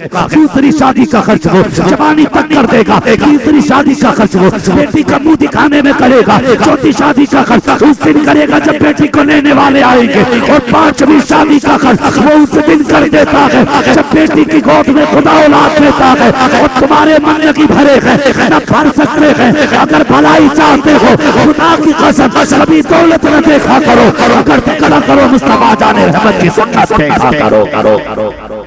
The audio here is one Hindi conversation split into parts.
दूसरी शादी का खर्च वो जवानी तक कर देगा, तीसरी शादी का खर्च वो बेटी का मुंह दिखाने में करेगा, चौथी शादी का खर्च उस दिन करेगा जब बेटी को लेने वाले आएंगे, और पांचवी शादी का खर्च वो उस दिन कर देता है जब बेटी की गोद में खुदा औलाद देता है। और तुम्हारे मन लगी भरे हैं न भर सकते हैं। अगर भलाई चाहते हो खुदा की कसम कभी दौलत न देखा करो, अगर तकड़ा करो मुस्तफा जाने रहमत की सुन्नत देखा करो करो करो करो।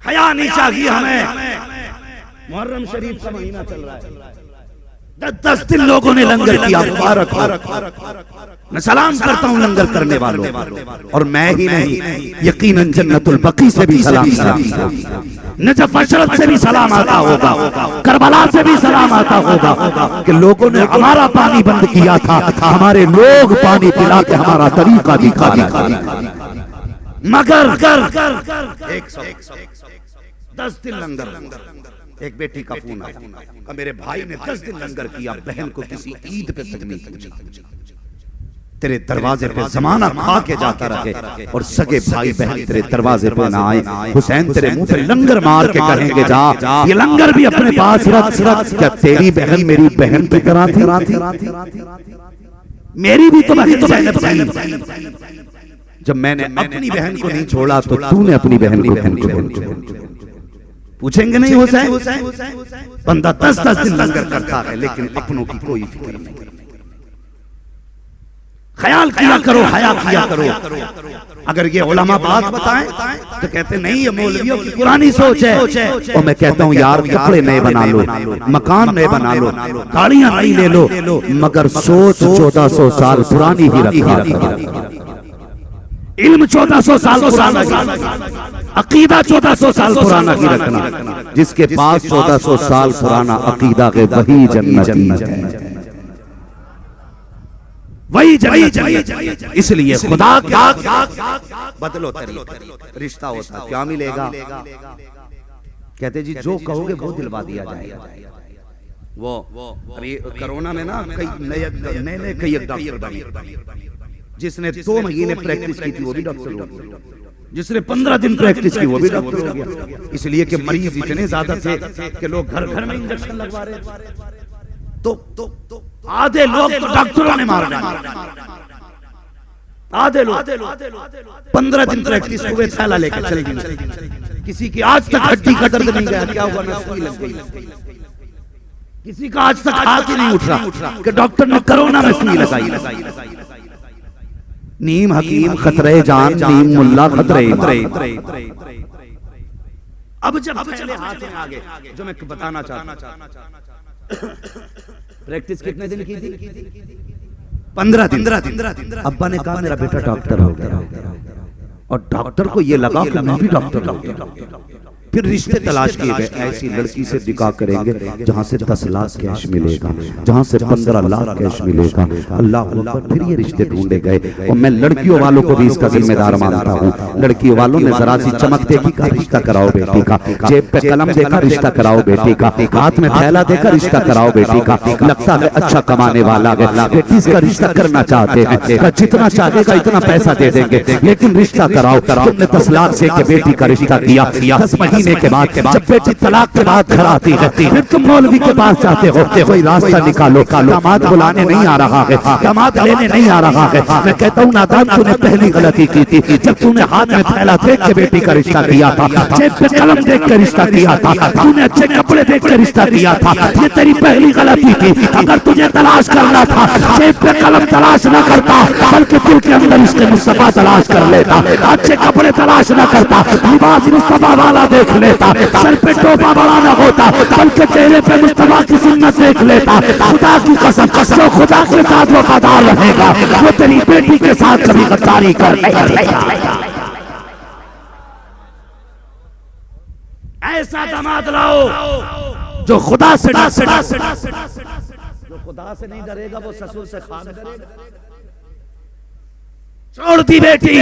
हया नहीं चाहिए हमें। मुहर्रम शरीफ का महीना चल रहा है, 10 दिन लोगों ने लंगर किया, मुबारक हो। मैं सलाम करता हूँ लंगर करने वालों, और मैं ही नहीं यकीनन जन्नतुल बकी से भी सलाम, नजफ अशरफ से भी सलाम आता होगा, करबला से भी सलाम आता होगा कि लोगों ने हमारा पानी बंद किया था, हमारे लोग पानी पिला के हमारा तरीका दिखा। मगर 10 दिन लंगर, एक बेटी का फोन आया, मेरे भाई ने 10 दिन लंगर किया, बहन को किसी ईद पे तक नहीं पूछा। तेरे दरवाजे पे जमाना खा के जाता रहे और सगे भाई बहन तेरे दरवाजे पे ना आए। हुसैन तेरे मुंह पे लंगर मार के कहेंगे जा, ये लंगर भी अपने पास रख। क्या तेरी बहन मेरी बहन पे करा थी? मेरी भी तो बहन। जब मैंने अपनी बहन को नहीं छोड़ा तो तूने अपनी बहन को पूछेंगे नहीं? हुसैन बंदा 10 दिन लंगर करता है लेकिन अपनों की कोई फिक्र नहीं। ख्याल किया करो, हया किया करो। अगर ये उलमा बात बताएं तो कहते नहीं ये मौलवियों की पुरानी सोच है। और मैं कहता हूँ यार कपड़े नए बना लो, मकान नए बना लो, गाड़ियां नई ले लो, मगर सोच 1400 साल पुरानी ही रखा। इल्म 1400 साल पुराना, अकीदा 1400 साल पुराना ही रखना। जिसके पास 1400 साल पुराना अकीदा के वही जन्नती है, वही जन्नत। इसलिए खुदा क्या बदलो तरीका, रिश्ता होता क्या मिलेगा? कहते जी जो कहोगे वो दिलवा दिया जाएगा। वो अभी कोरोना में ना कई नए कई डॉक्टर बने, जिसने 2 महीने प्रैक्टिस की थी वो भी डॉक्टर हो गया, जिसने 15 दिन प्रैक्टिस की वो भी डॉक्टर हो गया। इसलिए कि मरीज इतने ज्यादा थे कि लोग घर घर में इंजेक्शन लगवा रहे थे, तो आधे लोग तो डॉक्टरों ने मार डाले, आधे लोग 15 दिन प्रैक्टिस हुए थैला लेकर चले गए। किसी की आज तक हड्डी का दर्द नहीं गया, क्या हुआ? सुई लग गई। किसी का आज तक हाथ ही नहीं उठ रहा कि डॉक्टर ने कोरोना में सुई लगाई। नीम हकीम खतरे जान, नीम मुल्ला खतरे। अब जब पहले हाथ में आ गए, जो मैं बताना चाहता, प्रैक्टिस कितने दिन की थी? 15 दिन। अब्बा ने कहा मेरा बेटा डॉक्टर हो गया, और डॉक्टर को ये लगा कि मैं भी डॉक्टर हो गया। फिर रिश्ते तलाश किए गए, ऐसी लड़की से निकाह करेंगे जहां से 10 लाख कैश मिलेगा, जहां से 15 लाख कैश मिलेगा। अल्लाह अल्लाह, फिर ये रिश्ते ढूंढे गए। और मैं लड़कियों वालों को भी इसका जिम्मेदार मानता हूँ। लड़कियों वालों ने जरा सी चमक देखी का रिश्ता कराओ बेटी का, जेब पे कलम देखा रिश्ता कराओ बेटी का, हाथ में थैला देखा रिश्ता कराओ बेटी का, लगता है अच्छा कमाने वाला है, बेटी इसका रिश्ता करना चाहते हैं, जितना चाहेगा इतना पैसा दे देंगे, लेकिन रिश्ता कराओ। तुमने 10 लाख से बेटी का रिश्ता किया, 10 महीने के बाद जब बेटी तलाक के बाद घर आती है, फिर तुम मौलवी के पास जाते हो, कोई रास्ता निकालो, दामाद बुलाने नहीं आ रहा है, दामाद लेने नहीं आ रहा है। मैं कहता हूँ नादान, तूने पहली गलती की थी जब तूने हाथ में थैला देख के बेटी का रिश्ता किया था, जेब पे कलम देख के रिश्ता किया था, तूने अच्छे कपड़े देख के रिश्ता किया था। ये तेरी पहली गलती थी। अगर तुझे तलाश करना था, जेब पे कलम तलाश न करता, बल्कि दिल के अंदर इसके मुस्तफा तलाश कर लेता, अच्छे कपड़े तलाश न करता, लिबास मुस्तफा वाला देख लेता, सर पे टोपा बड़ा न होता, बल्कि चेहरे पे मुस्तफा की सुन्नत देख लेता। खुदा की कसम, जो खुदा के साथ वफादार रहेगा वो तेरी बेटी के साथ कभी गद्दारी कर नहीं देगा। ऐसा दामाद लाओ जो खुदा से जो खुदा से नहीं डरेगा वो ससुर से खान डरेगा। छोड़ दी बेटी,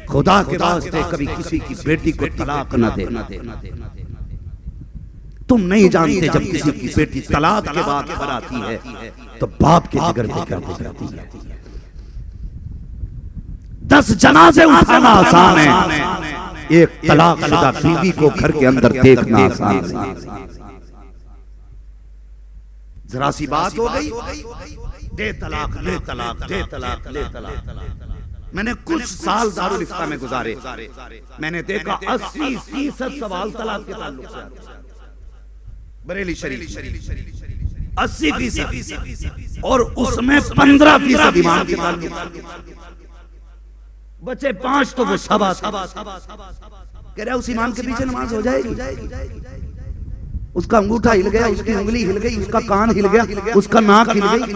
खुदा के वास्ते कभी किसी की बेटी को तलाक न दे। तुम नहीं जानते जब किसी की बेटी तलाक के बाद घर आती है तो बाप के जिगर पे क्या गुजरती है। 10 जनाजे उठाना आसान है, एक तलाकशुदा बीवी को घर के अंदर देखना आसान है। जरा सी बात हो गई, दे तलाक ले तलाक दे तलाक ले तलाक। मैंने कुछ साल दारुल इफ्ता में गुजारे, मैंने देखा 80% सवाल तलाक के ताल्लुक से आते हैं। बरेली शरीफ 80% और उसमें 15% इमाम के ताल्लुक, बचे 5 तो वो शबा कह रहा उस इमाम के पीछे नमाज हो जाएगी। उसका अंगूठा हिल गया, उसकी उंगली हिल गई, उसका कान हिल गया, उसका नाक हिल गई,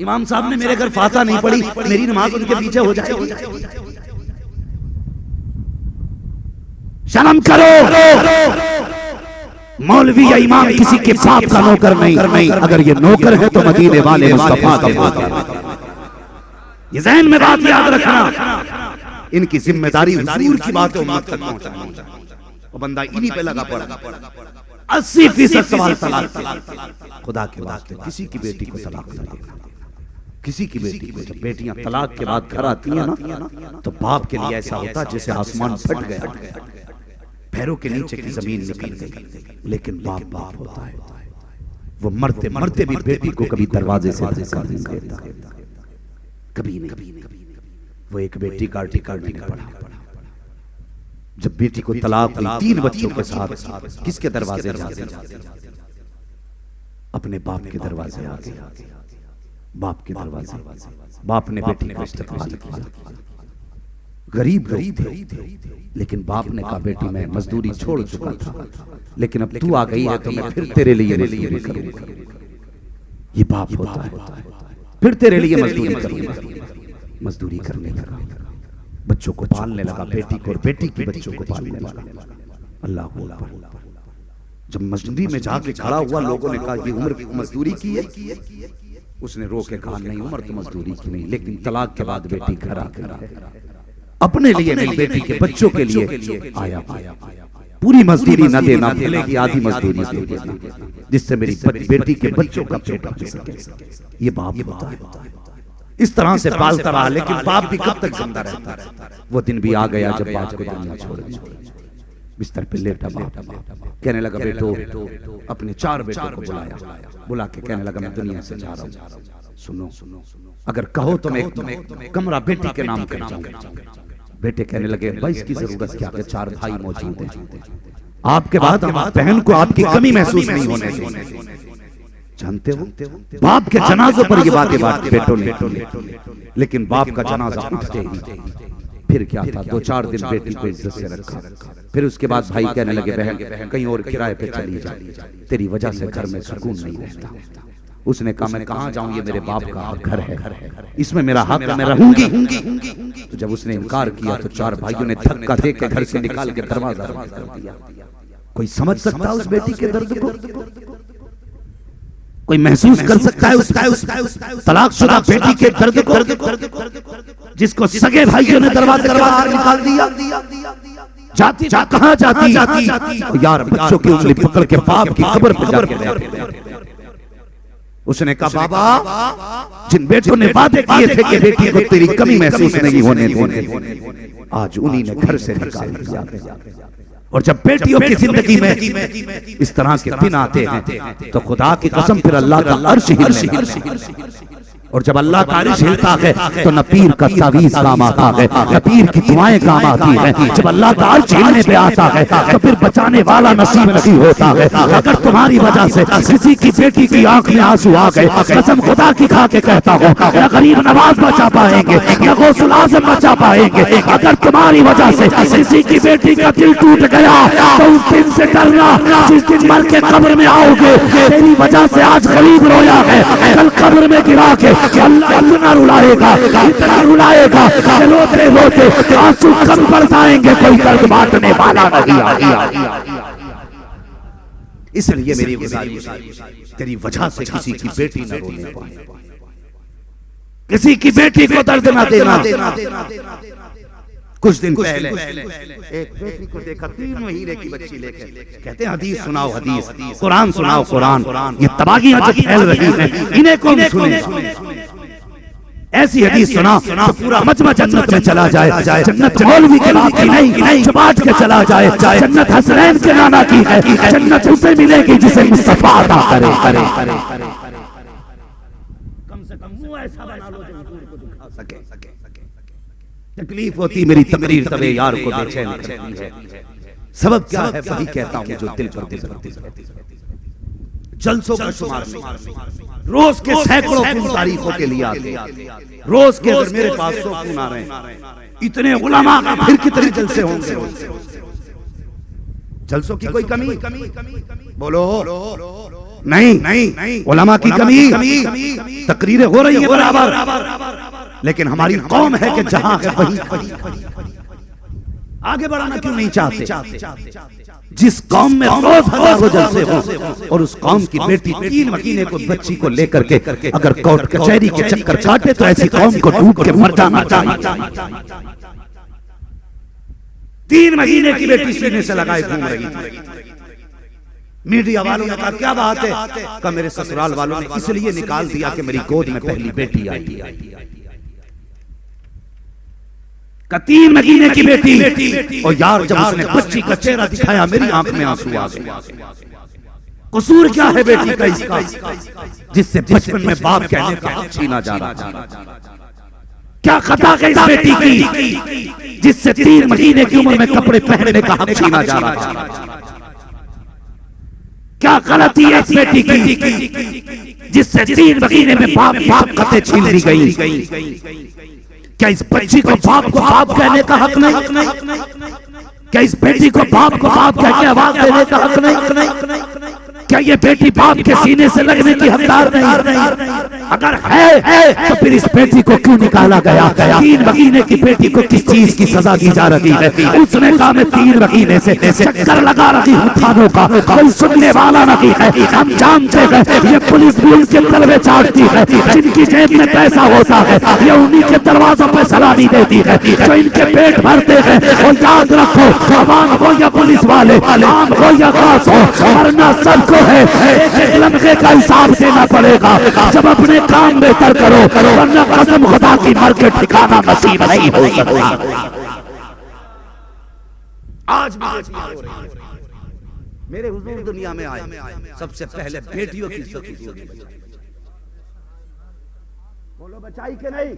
इमाम साहब ने मेरे घर फातिहा नहीं पढ़ी, मेरी नमाज उनके पीछे हो जाएगी। शर्म करो, मौलवी या इमाम किसी के बाप का नौकर नहीं, अगर ये नौकर है तो मदीने वाले मुस्तफा के नौकर। ये ज़हन में बात याद रखना, इनकी जिम्मेदारी हुजूर की बातें उम्मत तक पहुंचाना। वो बंदा इन्हीं पे लगा पड़ा। 80% सवाल तलाक। खुदा के वास्ते किसी की बेटी को तलाक न देना, किसी की बेटी को। जब बेटियां तलाक के बाद घर आती हैं ना तो बाप के लिए ऐसा होता जैसे आसमान फट गया, पैरों के नीचे की जमीन निकल गई। लेकिन बाप बाप होता है, वो मरते मरते भी बेटी को कभी दरवाजे से धक्का नहीं देता, कभी नहीं। वो एक बेटी का आर्टिकल नहीं पढ़ा। जब बेटी को तलाक हुई 3 बच्चों के साथ किसके दरवाजे जाते? अपने बाप के दरवाजे आ गए, बाप के दरवाजे। बाप ने बेटी को इस्तेमाल किया। गरीब थे, लेकिन बाप ने कहा बेटी मैं मजदूरी छोड़ चुका था, लेकिन अब तू आ गई है तो मैं फिर तेरे लिए मजदूरी करूंगा। ये बाप होता है, फिर तेरे लिए मजदूरी करूंगा। मजदूरी करने लगा, बच्चों को पालने लगा, बेटी को और बेटी के बच्चों को पालने लगा। अल्लाह अकबर। जब मजदूरी में जाके खड़ा हुआ, लोगों ने कहा ये उम्र की मजदूरी की है। उसने रो के कहा नहीं उम्र तो मजदूरी की नहीं, लेकिन तलाक के बाद बेटी घर आ गई, अपने लिए नहीं बेटी के बच्चों के लिए आया। पूरी मजदूरी न देना, भले की आधी मजदूरी दे देना, जिससे मेरी बेटी के बच्चों का पेट भर सके। ये बाप होता है। इस तरह से पालता रहा, लेकिन बाप भी कब तक जिंदा रहता है? वो दिन भी आ गया जब बाप को दुनिया छोड़ दी। बिस्तर पे लेटा बाप कहने लगा बेटो, अपने 4 बेटों को बुला के कहने लगा मैं दुनिया से जा रहा हूँ, सुनो अगर कहो तो मैं कमरा बेटी के नाम कर जाऊंगा। बेटे कहने लगे भाई इसकी जरूरत क्या है, 4 भाई मौजूद हैं, आपके बाद बहन को आपकी कमी महसूस नहीं होने देंगे। जानते हो बाप के जनाजों पर ये बात बेटों ने, लेकिन बाप का जनाजा उठते ही फिर क्या था, 2-4 दिन बेटी को इज्जत से रखा। फिर उसके बाद भाई कहने लगे बहन कहीं और किराए पे चली जा, तेरी वजह से घर में सुकून नहीं रहता। उसने कहा मैं कहाँ जाऊं, ये मेरे बाप का घर है, इसमें मेरा हक है, मैं रहूंगी। तो जब उसने इनकार किया तो 4 भाइयों ने धक्का दे के घर से निकाल के दरवाजा बंद कर दिया। कोई समझ सकता है उस बेटी के दर्द को? कोई महसूस कर सकता है उस तलाकशुदा बेटी के दर्द को, जिसको सगे भाइयों ने दरवाजे के बाहर निकाल दिया? जाती कहाँ जाती यार, बच्चों की उंगली पकड़ के बाप की कब्र पर जाके उसने कहा बाबा जिन बेटों ने वादे किए थे कि बेटी को तेरी कमी महसूस नहीं होने देंगे, आज उन्हीं ने घर से निकाल दिया। और जब बेटियों की जिंदगी में इस तरह के दिन आते हैं तो खुदा की कसम फिर अल्लाह का अर्श हिलने, और जब अल्लाह का अर्श हिलता है तो न पीर का तावीज़ काम आता है, न पीर की दुआएं काम आती हैं। जब अल्लाह का अर्श हिलने पे आता है तो फिर बचाने वाला नसीब नहीं होता है। अगर तुम्हारी वजह से किसी की बेटी की आंख में आंसू आ गए, कसम खुदा की खा के कहता हूँ न गरीब नवाज बचा पाएंगे न गौसुल आज़म बचा पाएंगे। अगर तुम्हारी वजह से किसी की बेटी का दिल टूट गया तो उस दिन से डरना जिस दिन मर के कब्र में आओगे। तेरी वजह से आज गरीब रोया है, कल कब्र में गिरा के अल्लाह इतना रुलाएगा रोते रोते आंसू कम पड़ जाएंगे, कोई दर्द बांटने वाला नहीं। इसलिए मेरी गुजारिश तेरी वजह से किसी की बेटी न रोने पाए, किसी की बेटी को दर्द न देना। कुछ दिन पहले एक बेटी को देखा 3 महीने की बच्ची लेकर, कहते हैं हदीस सुनाओ हदीस, कुरान सुनाओ कुरान, ये तबागियां जो फैल रही हैं इन्हें कौन सुने? ऐसी हदीस सुना तो पूरा मजमा जन्नत में चला जाए, जन्नत मौलवी के बाप की नहीं बांट के चला जाए, जन्नत हसनैन के नाना की है, जन्नत उसे मिलेगी जिसे मुस्तफा अता करे। कम से कम मुंह ऐसा बना लो जो हुजूर को दिखा सके। तकलीफ होती मेरी तकरीर तबे यार को बेचैन करती है। सबब क्या है वही कहता हूं जो दिल पर गुजरती है। जलसों का शुमार नहीं, रोज के सैकड़ों खून तारीफों के लिए आते, रोज के अगर मेरे पास 100 खून आ रहे हैं, इतने उलमा फिर कितने जलसे होंगे? जलसों की कोई कमी बोलो? नहीं उलमा की कमी, तकरीरें हो रही है बराबर, लेकिन हमारी कौम है कि जहां है वहीं आगे बढ़ाना क्यों नहीं चाहते? जिस कौम में रोज हजारों जलसे हो और उस कौम की बेटी 3 महीने को बच्ची को लेकर के अगर कोर्ट कचहरी के चक्कर काटे तो ऐसी कौम को डूब के मर जाना चाहिए। 3 महीने की बेटी सीने से लगाए घूम रही थी। मीडिया वालों ने कहा क्या बात है? कहा मेरे ससुराल वालों ने इसलिए निकाल दिया कि मेरी गोद में पहली बेटी आई। 3 महीने की बेटी, और यार जब उसने बच्ची का चेहरा दिखाया मेरी आंख में आंसू आ गए। कसूर क्या है बेटी का इसका जिससे बचपन में बाप कहने का हक छीना जा रहा? क्या खता है इस बेटी की जिससे 3 महीने की उम्र में कपड़े पहनने का हक छीना जा रहा? क्या गलती है इस बेटी की जिससे 3 महीने में बाप कते छीन ली गई? क्या इस बच्ची को बाप कहने का हक नहीं? क्या इस बेटी को बाप कह के आवाज देने का हक नहीं? क्या ये बेटी बाप के सीने से लगने की हकदार नहीं? अगर है तो फिर इस बेटी को क्यों निकाला गया? 3 महीने की बेटी को किस चीज की सजा दी जा रही है? उसने कहा मैं 3 महीने से चक्कर लगा रही हूँ थानों का, कोई सुनने वाला नहीं है। हम जानते हैं ये पुलिस भी उनके तलवे चाटती है, जिनकी जेब में पैसा होता है ये उन्हीं के दरवाजों पे सलामी देती है, जो इनके पेट भरते हैं। और याद रखो अवाम हो या पुलिस वाले, आम हो या खास हो, मरना सबको है। एक लम्हे का हिसाब देना पड़ेगा। जब अपने काम बेहतर करो वरना कसम खुदा की मर के ठिकाना नसीब नहीं हो सकता। आज मेरे हुजूर दुनिया में आए, सबसे पहले बेटियों की इज्जत बोलो बचाई के नहीं?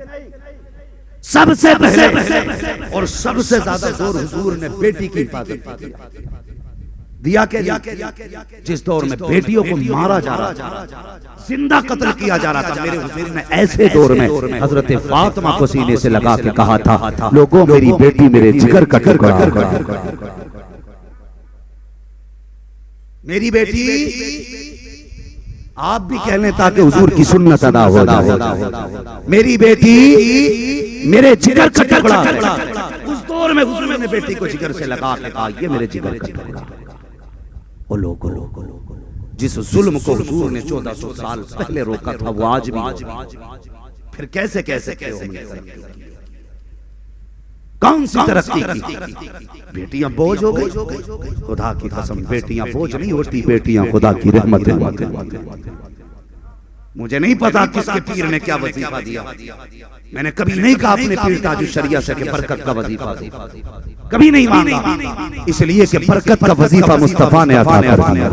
सबसे पहले और सबसे ज्यादा जोर हुजूर ने बेटी की हिफाजत दिया के जिस दौर में बेटियों को मारा जा रहा था, जिंदा कत्ल किया जा रहा था, मेरे हुजूर ने ऐसे दौर में हजरत फातिमा को सीने से लगा के कहा था लोगों मेरी बेटी मेरे जिगर का टुकड़ा, मेरी बेटी आप भी कहने ताकि हुजूर की सुन्नत अदा हो जाए, मेरी बेटी मेरे जिगर का टुकड़ा। उस दौर में हुजूर ने बेटी को जिगर से लगा के कहा ये मेरे जिगर का टुकड़ा। ओ लोगो जिस जुल्म को हुजूर ने 1400 साल पहले रोका था वो आज भी, फिर कैसे कौन सी तरक्की की? बेटियां बोझ हो गई। खुदा की कसम बेटियां बोझ नहीं होती, बेटियां खुदा की रहमत है। मुझे नहीं पता किसके पीर ने क्या वजीफा दिया, मैंने कभी नहीं कहा अपने पीर ताजुल शरिया से कि बरकत का वजीफा दे, कभी नहीं मांगा, इसलिए कि बरकत का वजीफा मुस्तफा ने अता कर दिया।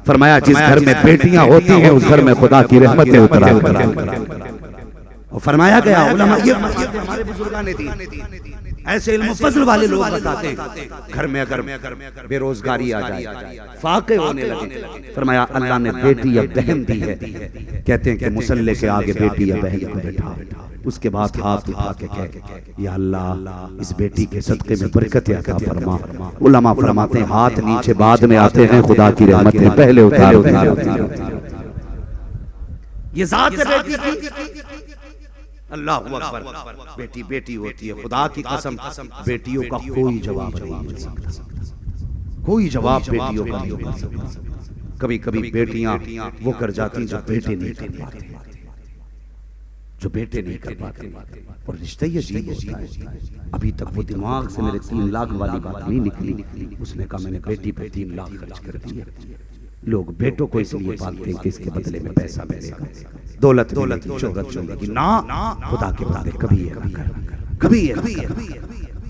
फरमाया जिस घर में बेटियां होती हैं उस घर में खुदा की रहमतें उतरा और फरमाया गया उलमा ये हमारे बुजुर्गों ने दी। ऐसे इल्म फज़ल वाले लोग बताते हैं घर में अगर बेरोजगारी आ जाए, फाके होने लगे, फरमाया अल्लाह ने बेटी या बहन दी है, कहते हैं कि मुसल्ले के आगे बेटी या बहन को बैठा, उसके बाद हाथ उठा के कहे या अल्लाह इस बेटी के सदके में बरकत अता फरमा। उलमा फरमाते हैं हाथ नीचे बाद में आते हैं, खुदा की रहमतें पहले उतार ये ज़ात है बेटी की। अल्लाह अकबर, बेटी बेटी होती है। खुदा की कसम बेटियों का कोई जवाब नहीं मिल सकता, कोई जवाब बेटियों का नहीं मिल सकता। कभी कभी बेटियां वो कर जाती जो बेटे नहीं कर पाते, जो बेटे नहीं कर पाते। और रिश्ता ये अजीब होता है। अभी तक वो दिमाग से मेरे 3 लाख वाली बात नहीं निकली। उसने कहा मैंने बेटी पे 3 लाख खर्च कर दिए। लोग बेटों को इसलिए पालते हैं कि इसके बदले में पैसा मिलेगा, दौलत शोहरत मिलेगी। ना, खुदा के बदले कभी कभी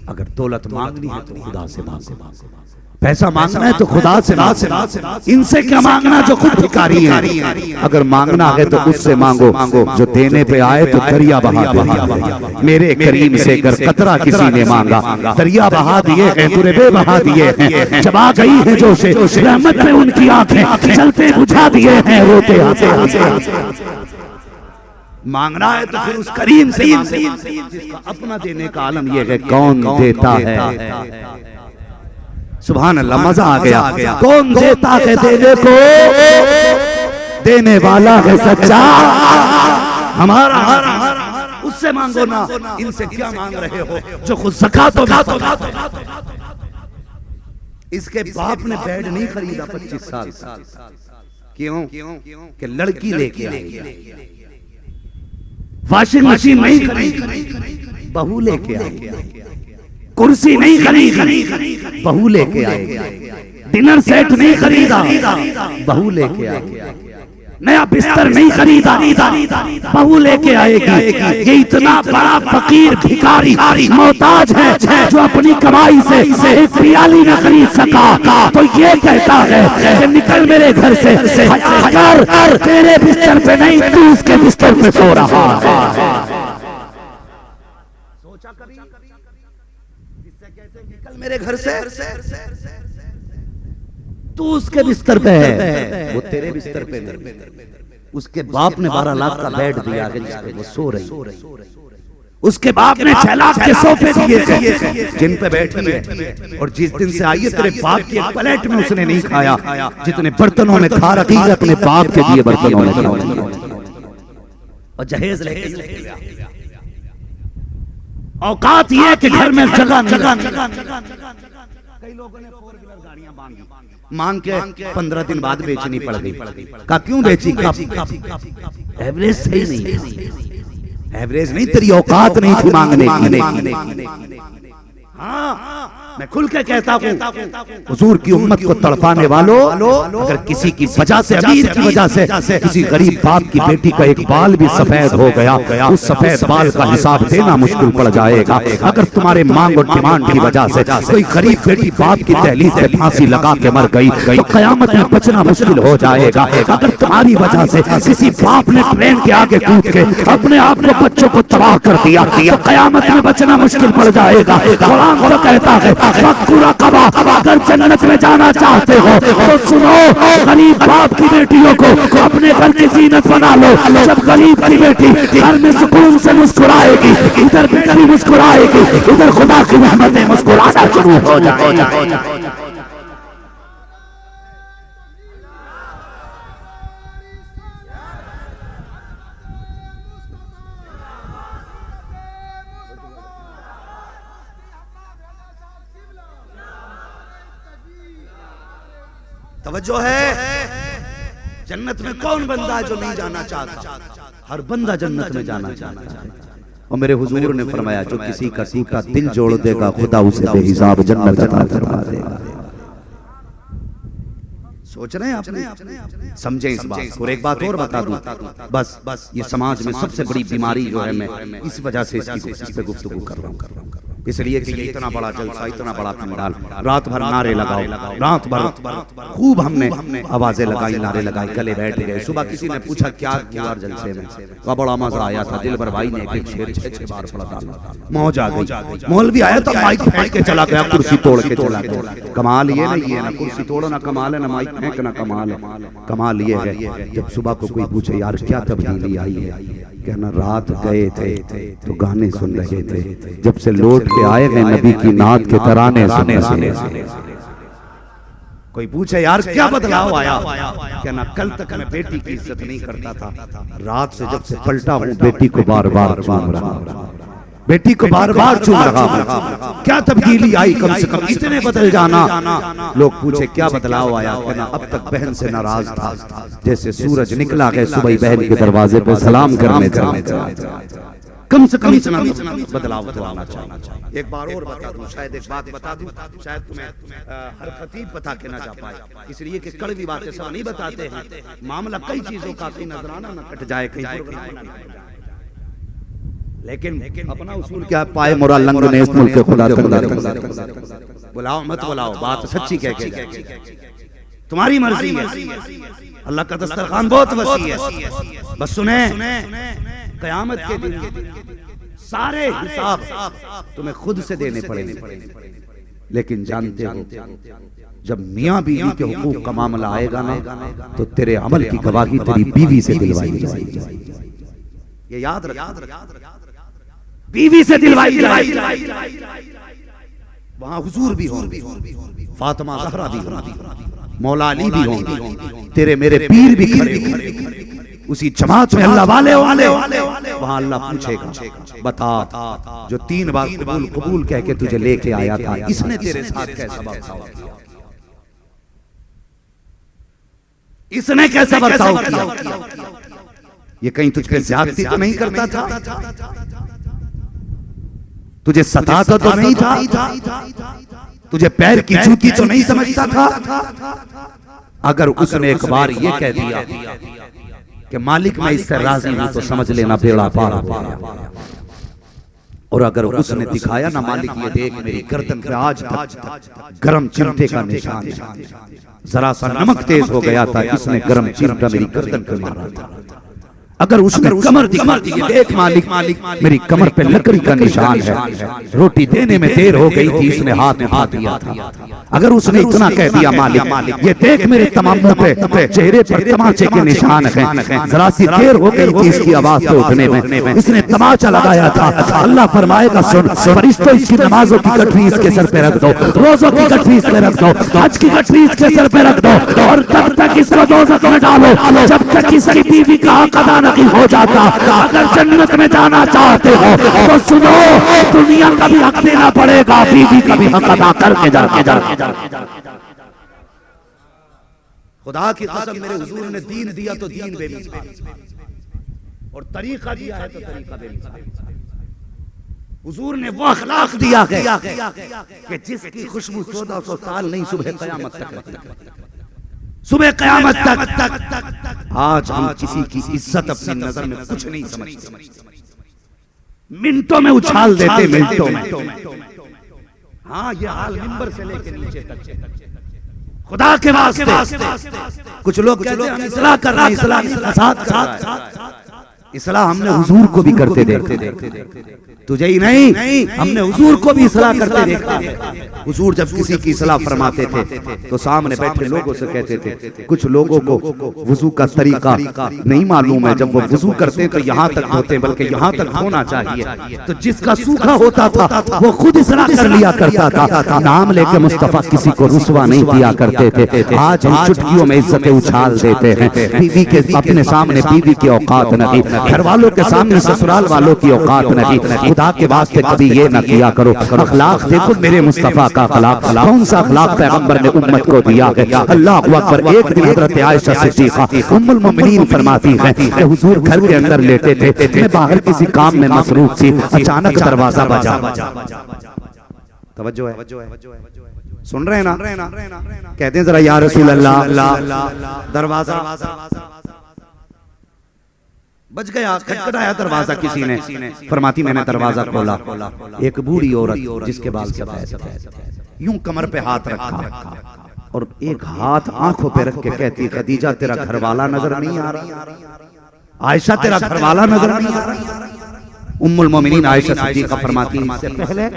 अगर दौलत मांगनी है तो खुदा से मांगो, पैसा मांगना है तो खुदा से मांगो। इनसे क्या मांगना जो खुद भिखारी है। अगर मांगना है तो उससे मांगो जो देने पे आए तो दरिया बहा दे। मेरे करीम से अगर कतरा किसी ने मांगा, दरिया बहा दिए हैं, पूरे बहा दिए हैं। जब आ गई है जोशे रहमत में उनकी आंखें चलते बुझा दिए हैं, रोते हंसे। मांगना है तो फिर उस करीम से जिसका अपना देने का आलम यह है कौन देता है। सुभान अल्लाह, मजा आ गया। कौन देता है देने को, देने वाला है सच्चा हमारा। उससे मांगो ना, इनसे क्या मांग रहे हो जो खुद ज़कात इसके बाप ने बेड नहीं खरीदा 25 साल। क्यों कि लड़की लेके आई। वॉशिंग मशीन नहीं खरीदी, बहू लेके आई। कुर्सी नहीं खरीदी, बहू लेके आए। डिनर सेट नहीं खरीदा, बहू लेके आए। नया बिस्तर नहीं खरीदा, बहू लेके आएगी। ये इतना बड़ा फकीर भिखारी मोहताज है जो अपनी कमाई से एक प्याली न खरीद सका, तो ये कहता है कि निकल मेरे घर से, अगर तेरे बिस्तर पे नहीं तू उसके बिस्तर पे सो रहा है। सोचा कभी निकल मेरे घर से, तू उसके बिस्तर पे है, वो तेरे बिस्तर पे नहीं। उसके बाप ने 12 लाख का बेड दिया है जिस पे वो सो रही। उसके बाप ने 6 लाख के सोफे दिए जिन पे बैठी है। और जिस दिन से आई है तेरे बाप की एक प्लेट में उसने नहीं खाया जितने बर्तनों में खा रखी है अपने बाप के दिए बर्तनों में। और जहेज लेके औकात ये कि घर में जगह कई लोगों ने 4 व्हीलर गाड़ियां मांग के 15 दिन बाद बेचनी पड़ गई। का क्यों बेची? एवरेज सही नहीं, एवरेज नहीं, तेरी औकात नहीं थी मांगने की। हाँ, मैं खुल के कहता हूँ हुजूर की उम्मत को तड़पाने वालों, अगर किसी की वजह से, अमीर की वजह से किसी गरीब बाप की बेटी का एक बाल भी सफेद हो गया, उस सफेद बाल का हिसाब देना मुश्किल पड़ जाएगा। अगर तुम्हारे मांग और डिमांड की वजह से कोई गरीब बेटी बाप की दहलीज पे फांसी लगा के मर गई तो कयामत में बचना मुश्किल हो जाएगा। अगर तुम्हारी वजह से किसी बाप ने ट्रेन के आगे कूद के अपने आप को, बच्चों को तबाह कर दिया तो कयामत में बचना मुश्किल पड़ जाएगा। कुरान तो कहता है अगर जन्नत में जाना चाहते हो तो सुनो, गरीब बाप की बेटियों को अपने घर की जीनत बना लो। जब गरीब की बेटी घर में सुकून से मुस्कुराएगी, इधर बेटी मुस्कुराएगी, उधर खुदा की रहमतें मुस्कुराना शुरू हो जाएगी। तवज्जो है, जन्नत में कौन बंदा है जो नहीं जाना चाहता? हर बंदा जन्नत में जाना चाहता है। और मेरे हुजूर ने फरमाया जो किसी का टूटा दिल जोड़ देगा खुदा उसे बेहिसाब जन्नत अता फरमा देगा। सोच रहे हैं आपने? समझे इस बात को। एक बात और बता दूं, बस ये समाज में सबसे बड़ी बीमारी जो है, मैं इस वजह से इस पे गुफ्तगू कर रहा हूँ, इसलिए कि ये इतना बड़ा जलसा, इतना बड़ा पंडाल, रात भर नारे लगाओ, रात भर खूब हमने आवाजें लगाई, नारे लगाए, गले बैठ गए। सुबह किसी ने पूछा क्या हुआ जलसे में, तो बड़ा मजा आया था। दिलबर भाई ने एक शेर 6 बार पढ़ा था, मौज आ गई। मौलवी आया तो माइक फेंक के चला गया, कुर्सी तोड़ के चला गया। कमाल ये नहीं है ना, कुर्सी तोड़ना कमाल है ना, माइक फेंकना कमाल है। कमाल ये है जब सुबह को कोई पूछे यार क्या तब्दीली आई है, कहना रात गए थे तो गाने सुन रहे थे, जब से लौट के आए हैं नबी की नात के तराने सुने। कोई पूछे यार क्या बदलाव आया, कहना कल तक मैं बेटी की इज्जत नहीं करता था, रात से जब से पलटा हूँ बेटी को बार बार चूम रहा, बेटी को बार बार चूम रहा हूं, क्या तब्दीली आई, कम से कम इतने बदल जाना। लोग पूछे क्या बदलाव आया, कहना अब तक बहन से नाराज था, जैसे सूरज निकला है सुबह बहन के दरवाजे पे सलाम करने जाए। कम से कम इतना बदलाव तो आना चाहिए। एक बार और बता दूं, शायद एक बात बता दूं, शायद तुम्हें हर खतीब बता के ना जा पाए, इसलिए कि कड़वी बातें सब नहीं बताते हैं। मामला कई चीजों का, कहीं नजराना ना कट जाए, कहीं लेकिन अपना उसूल क्या, पाए मोरा लंग ने इस मुल्क के खुदा बुलाओ मत बुलाओ, बात सच्ची कह के तुम्हारी मर्जी है। अल्लाह का दस्तरखान बहुत वसी है। बस सुने, कयामत के दिन सारे हिसाब तुम्हें खुद से देने पड़ेंगे, लेकिन जानते हो जब मियाँ बीवी के हुकूक का मामला आएगा ना, तो तेरे अमल की गवाही तेरी बीवी से दिलवाई जाएगी। ये याद रख, बीवी से दिलवाई जाएगी। वहां हुजूर भी होंगे, फातिमा ज़हरा भी होंगी, मौला अली भी होंगे, तेरे मेरे पीर भी खड़े होंगे। उसी जमात में अल्लाह वाले वहां अल्लाह पूछेगा, बता जो 3 बार कबूल कबूल कह के तुझे लेके आया था, इसने तेरे साथ कैसा बर्ताव किया, इसने कैसा बर्ताव किया, ये कहीं तुझ पे ज्यादती तो नहीं करता था, तुझे सताता तो नहीं था, तुझे पैर की जूती तो नहीं समझता था। अगर उसने एक बार ये कह दिया कि मालिक मैं इससे राजी हूं, तो समझ लेना बेड़ा पार हो गया। और अगर उसने दिखाया ना, मालिक ये देख मेरी गर्दन पे आज तक गरम चिमटे का निशान, जरा सा नमक तेज हो गया था, इसने गरम चिमटा मेरी गर्दन पे मारा था। अगर उसने कमर दिखा दी, देख मालिक मेरी कमर पे लकड़ी का निशान है, रोटी देने में देर हो गई थी, इसने हाथ उठा दिया था। अगर उसने इतना कह दिया, मालिक ये देख मेरे तमामों पे चेहरे पर तमाचे के निशान हैं, जरा सी देर हो गई थी इसकी आवाज को उठने में, इसने तमाचा लगाया था। अल्लाह फरमाएगा सुन, फरिश्तों इसकी नमाजों की गठरी इसके सर पे रख दो, रोजों की गठरी इस पे रख दो, हज की गठरी इसके सर पे रख दो, और तब तक इसको दोज़ख में डालो जब तक इसकी बीवी का हक अदा नहीं हो जाता। अगर जन्नत में जाना चाहते हो तो सुनो, दुनिया का भी हक देना पड़ेगा, बीवी का भी हक अदा करके जाके खुदा की कसम मेरे हुजूर ने दीन दिया तो दीन बेमिसाल, और तरीका दिया है तो तरीका बेमिसाल। हुजूर ने वो अखलाक दिया है कि जिसकी खुशबू 1400 साल नहीं, सुबह क़यामत तक, सुबह क़यामत तक। आज हम किसी की इज्जत अपनी नजर में कुछ नहीं समझते, मिनटों में उछाल देते, मिनटों में। हाँ, ये हाल मिंबर से लेकर नीचे तक। खुदा के वास्ते कुछ लोग कहते हैं हम इस्लाह कर रहे हैं, इस्लाह हमने हुजूर को भी करते देखते, तुझे ही नहीं हमने हुजूर को भी इस्लाह करते देखा। हुजूर जब किसी की इस्लाह फरमाते थे तो सामने बैठे लोगों से कहते थे, कुछ लोगों को वुजू का तरीका नहीं मालूम है, जब वो वुजू करते तो यहाँ तक होते, बल्कि यहाँ तक होना चाहिए। तो जिसका सूखा होता था वो खुद इस्लाह कर लिया करता था, नाम लेके मुस्तफा किसी को रुसवा नहीं किया करते थे। आज हम चुटकियों में इज्जतें उछाल देते हैं, बीवी के अपने सामने बीवी की औकात नहीं, घर वालों के सामने ससुराल वालों की औकात नहीं। खुदा के वास्ते कभी ये ना किया करो। अखलाक देखो मेरे मुस्तफा का अखलाक, कौन सा अखलाक पैगंबर ने उम्मत को दिया है। अल्लाह अकबर। एक दिन हज़रत आयशा सिद्दीक़ा उम्मुल मोमिनीन फरमाती है कि हुजूर घर के अंदर लेटे थे, मैं बाहर किसी काम में मसरूफ थी, अचानक दरवाजा बजा। तवज्जो है, सुन रहे हैं ना? कहते हैं जरा या रसूल अल्लाह, दरवाजा बज गया, खटखटाया दरवाजा किसी ने। फरमाती मैंने दरवाजा खोला, एक बूढ़ी औरत जिसके बाल सफेद थे, यूं कमर पे हाथ रखा और एक हाथ आंखों पे रख के कहती, खदीजा तेरा घरवाला नजर नहीं आ रहा, आयशा तेरा घरवाला नजर नहीं आ रहा। उम्मुल मोमिनीन आयशा सिद्दीक़ा फरमाती इससे पहले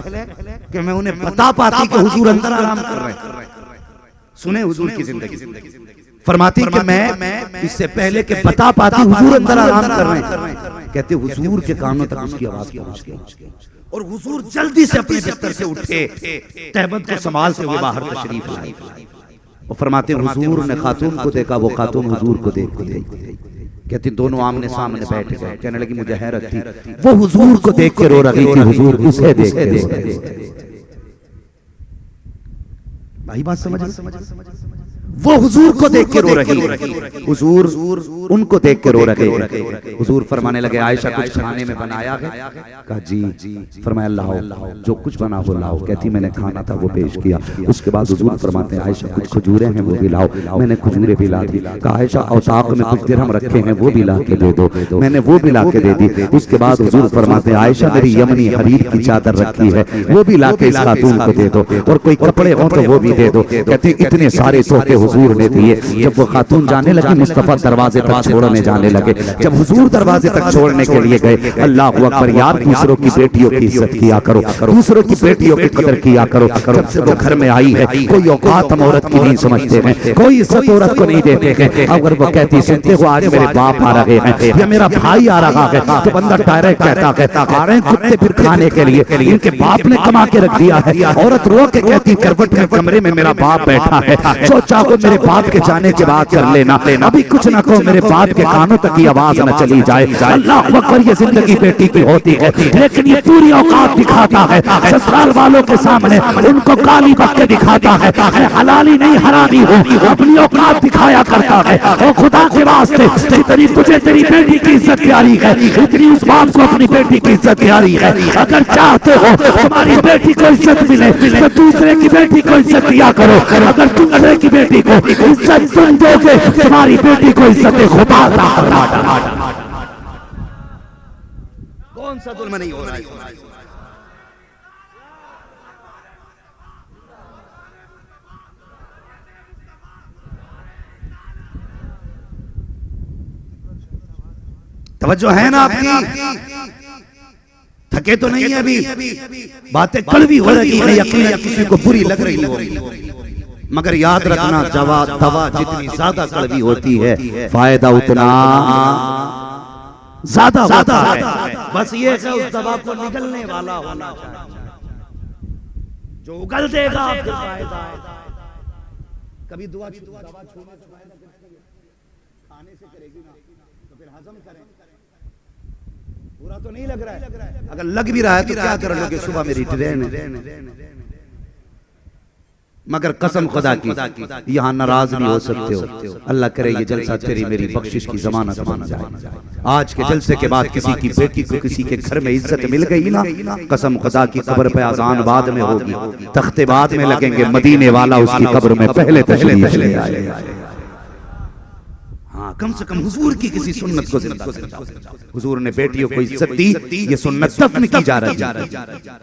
कि मैं उन्हें बता पाती कि हुजूर अंदर आराम कर रहे हैं, सुने हुजूर की जिंदगी। फरमाती कि मैं इससे पहले कि बता पाती हुजूर अंदर आराम कर रहे हैं, कहते हुजूर के कानों तक उसकी आवाज पहुंच गई और हुजूर जल्दी से अपने बिस्तर से उठे, तहबत को संभालते हुए बाहर तशरीफ लाए और फरमाते हुजूर ने खातून को देखा, वो खातून हुजूर को देख गई। कहती दोनों आमने सामने बैठ गए। कहने लगी मुझे हैरत थी, वो हुजूर को देख के रो रही थी, हुजूर उसे देख के रो रहे थे। भाई बात समझ, वो हुजूर को देख के रो रही है, हुजूर उनको देख के रो रहे हैं। हुजूर फरमाने लगे आयशा कुछ खाने में बनाया है? कहा जी। फरमाया लाओ, जो कुछ बना वो लाओ। कहती मैंने खाना था वो पेश किया। उसके बाद हुजूर फरमाते हैं आयशा कुछ खजूरें हैं वो भी लाओ। मैंने खजूरें भी ला दी। कहा आयशा औताक में कुछ दिरहम रखे हैं वो भी ला के दे दो। मैंने वो भी ला के दे दी। उसके बाद हुजूर फरमाते हैं आयशा मेरी यमनी हरीर की चादर रखी है वो भी ला के इस खातून को दे दो, और कोई कपड़े हो तो वो भी दे दो। कहते इतने सारे तोहफे हुजूर ने दिए। जब वो खातून जाने लगी मुस्तफा दरवाजे तक छोड़ने जाने लगे। जब हुजूर दरवाजे तक छोड़ने के लिए गए, अल्लाह अकबर, यार दूसरों की बेटियों की इज्जत किया करो, दूसरों की बेटियों की कदर किया करो। जब से वो घर में आई है कोई औकात हम औरत की नहीं समझते हैं, कोई इज्जत औरत को नहीं देते हैं। अगर वो कहती सुनते हो आज मेरे बाप आ रहे हैं या मेरा भाई आ रहा है तो बंदा डायरेक्ट कहता आ रहे हैं कुत्ते फिर खाने के लिए, इनके बाप ने कमा के रख दिया है। औरत रो के कहती करवट में कमरे में मेरा बाप बैठा है, जो चाहो मेरे बाप के जाने के बाद कर लेना, अभी कुछ ना कहो मेरे बाप के कानों तक की आवाज न चली जाए। अल्लाह अकबर, ये जिंदगी बेटी की होती है, लेकिन ये पूरी औकात दिखाता है ससुराल वालों के सामने, उनको गाली बक के दिखाता है हलाली नहीं हरामी हो, अपनी औकात दिखाया करता है। और खुदा के वास्ते जितनी तुझे तेरी बेटी की इज्जत प्यारी है उतनी उस बाप को अपनी बेटी की इज्जत प्यारी है। अगर चाहते हो तुम्हारी बेटी को इज्जत मिले तो दूसरे की बेटी को इज्जत दिया करो। अगर दूसरे की बेटी को इज्जत तुम दोगे तुम्हारी बेटी को इज्जत खुदा अता फरमाता। कौन सा जुल्म नहीं हो रहा है? तवज्जो है ना आपकी? थके तो नहीं है अभी? बातें कड़वी हो रही है, यकीन किसी को बुरी लग रही हो, मगर याद रखना दवा जितनी ज्यादा कड़वी होती है फायदा उतना ज्यादा होता है। बस ये है उस दवा को निगलने वाला होना चाहिए, जो उगल देगा फिर फायदा है। कभी दवा छोड़ने से फायदा करती है, खाने से करेगी ना तो फिर हजम करें। बुरा तो नहीं लग रहा है, अगर लग भी रहा है तो क्या कर लोगे, सुबह मेरी ट्रेन है। मगर कसम खुदा की यहाँ नाराज नहीं हो सकते हो। अल्लाह करे ये जलसा तेरी मेरी बख्शिश की जमानत बन जाए। आज के जलसे के बाद किसी की बेटी को किसी के घर में इज्जत मिल गई ना, कसम खुदा की कब्र पे अजान बाद में होगी, तख्ते बाद में लगेंगे, मदीने वाला उसकी कब्र में पहले तशरीफ ले आएगा। हाँ, कम से कम हुजूर की किसी सुन्नत को जिंदा करता। हुजूर ने बेटियों को इज्जत दी, ये सुन्नत दफन की जा रही है।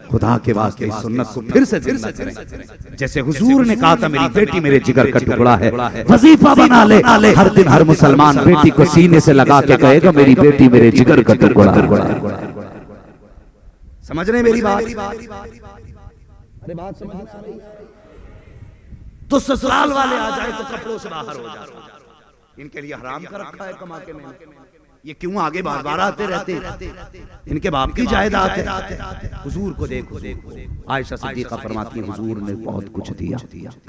खुदा के वास्ते इस सुन्नत को फिर से जिंदा करें। जैसे हुजूर ने कहा था मेरी बेटी मेरे जिगर का टुकड़ा है, वजीफा बना ले। हर दिन हर मुसलमान बेटी को सीने से लगा के कहेगा मेरी बेटी मेरे जिगर का टुकड़ा है। समझ रहे मेरी बात? अरे बात समझ आ रही? तो ससुराल वाले आ जाए तो कपड़ों से बाहर हो जाए, इनके लिए हराम कर रखा है कमा के मैंने, ये क्यों आगे बार बार आते रहते, इनके बाप की जायदाद है। हुजूर को देखो, आयशा सिद्दीका फरमाती है हुजूर ने बहुत कुछ दिया।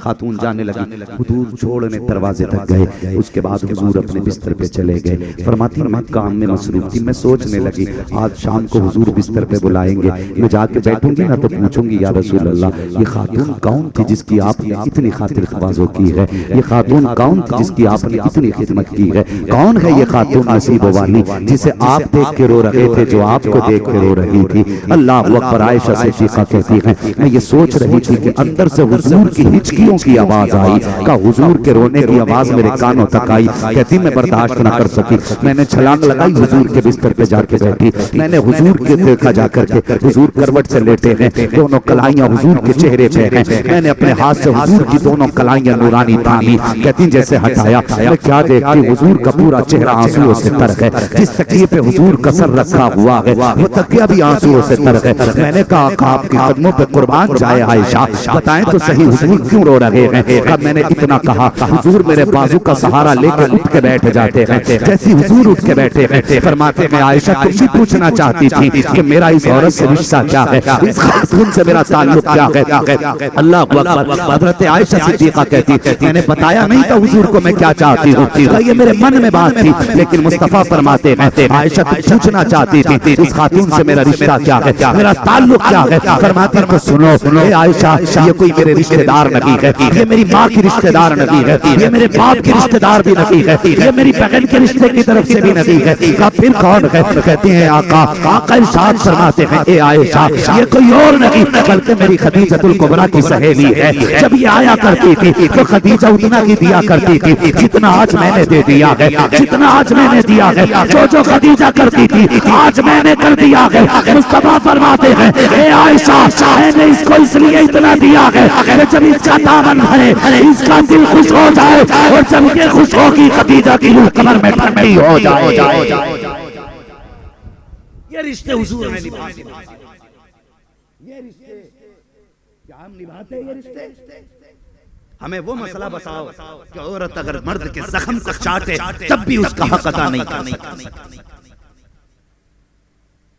खातून जाने लगी, हुजूर छोड़ने दरवाजे तक गए, उसके बाद हुजूर अपने बिस्तर पे चले गए। फरमाती मैं काम में मसरूफ थी, मैं सोचने लगी आज शाम को हुजूर बिस्तर पे बुलाएंगे, मैं जाके बैठूंगी ना तो पूछूंगी या रसूल अल्लाह ये खातून कौन थी जिसकी आपने इतनी खातिर ख्वाजो की है, ये खातून कौन थी जिसकी आपने इतनी खिदमत की है, कौन है ये खातून नसीबो वाली जिसे आप देख के रो रहे थे, जो आपको देख के रो रही थी। अल्लाह अकबर। आयशा सिद्दीका कहती है मैं ये सोच रही थी कि अंदर से हुजूर की हिचकियों की आवाज आई, का हुजूर के रोने की आवाज मेरे कानों तक आई। कहती मैं बर्दाश्त न कर सकी, मैंने छलांग लगाई, हुजूर के बिस्तर पे जाके बैठी। मैंने हुजूर के देखा जाकर के, हुजूर करवट से लेटे हैं, दोनों कलाइयां हुजूर के चेहरे पे हैं। मैंने अपने हाथ से हुजूर की दोनों कलाइयां नूरानी थामी। कहती जैसे हटाया मैं क्या देखती, हुजूर का पूरा चेहरा आंसुओं से तर है। जिस तकिए पे हुजूर का सर रखा हुआ है वो तकिया भी आंसुओं से तर है। मैंने कहा आपके कदमों पे कुर्बान जाए आयशा, बताएं तो सही हुजूर क्यों रो रहे हैं। अब मैंने इतना कहा हुजूर मेरे बाजू का सहारा लेकर उठ के बैठ जाते हैं। जैसे हुजूर उठ के बैठे हैं फरमाते हैं आयशा तुम भी पूछना चाहती थी कि मेरा इस औरत से रिश्ता क्या है, इस खातून से मेरा ताल्लुक क्या है। अल्लाह अकबर। हजरत आयशा सिद्दीका कहती मैंने बताया नहीं था हुजूर को मैं क्या चाहती हूँ, ये मेरे मन में बात थी। लेकिन मुस्तफा फरमाते हैं आयशा तुम पूछना चाहती थी इस खातून से मेरा रिश्ता क्या है, मेरा ताल्लुक क्या है। फरमाते हैं सुनो आयशा ये कोई मेरे रिश्तेदार नहीं है, ये मेरी माँ की रिश्तेदार नहीं है, ये मेरे बाप की रिश्तेदार भी नहीं है, ये मेरी बहन के रिश्ते की तरफ से भी नहीं है। फिर कौन है? कहते हैं आका इरशाद फरमाते हैं ए आयशा ये कोई और नहीं बल्कि मेरी खदीजतुल कुबरा की सहेली है। जब ये आया करती थी तो खदीजा उतना ही दिया करती थी जितना आज मैंने दे दिया है, जितना आज मैंने दिया है। जो खदीजा करती थी आज मैंने कर दिया है। मुस्तफा फरमाते हैं ए आयशा मैंने इसको इसलिए इतना दिया है कि जब इसका दामन भरे इसका दिल खुश हो जाए और जब ये खुश होगी खदीजा की रूह कमर में ठंडी हो जाए। ये रिश्ते हुजूर ने निभाए। ये रिश्ते क्या हम निभाते हैं? ये रिश्ते हमें वो मसला बताओ कि औरत अगर मर्द के जख्म को चाटे तब भी उसका हक अदा नहीं करता।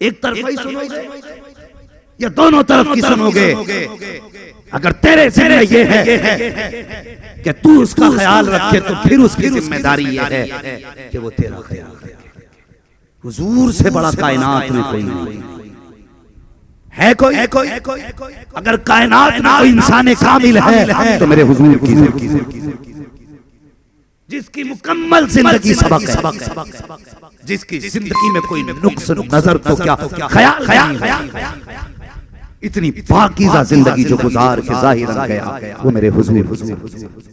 एक तरफ ही सुनोगे या दोनों तरफ की सुनोगे? अगर तेरे से ये है कि तू उसका ख्याल रखे तो फिर उसकी जिम्मेदारी ये है कि वो तेरा ख्याल रखे। हुजूर से बड़ा कायनात में कोई नहीं है। कोई अगर कायनात में कोई इंसान कामिल है तो मेरे हुजूर की जिसकी मुकम्मल जिंदगी सबक है, जिसकी जिंदगी में कोई नुक्स नजर तो क्या ख्याल इतनी पाकीज़ा जिंदगी जो गुजार के ज़ाहिरन गया वो मेरे हुजूर।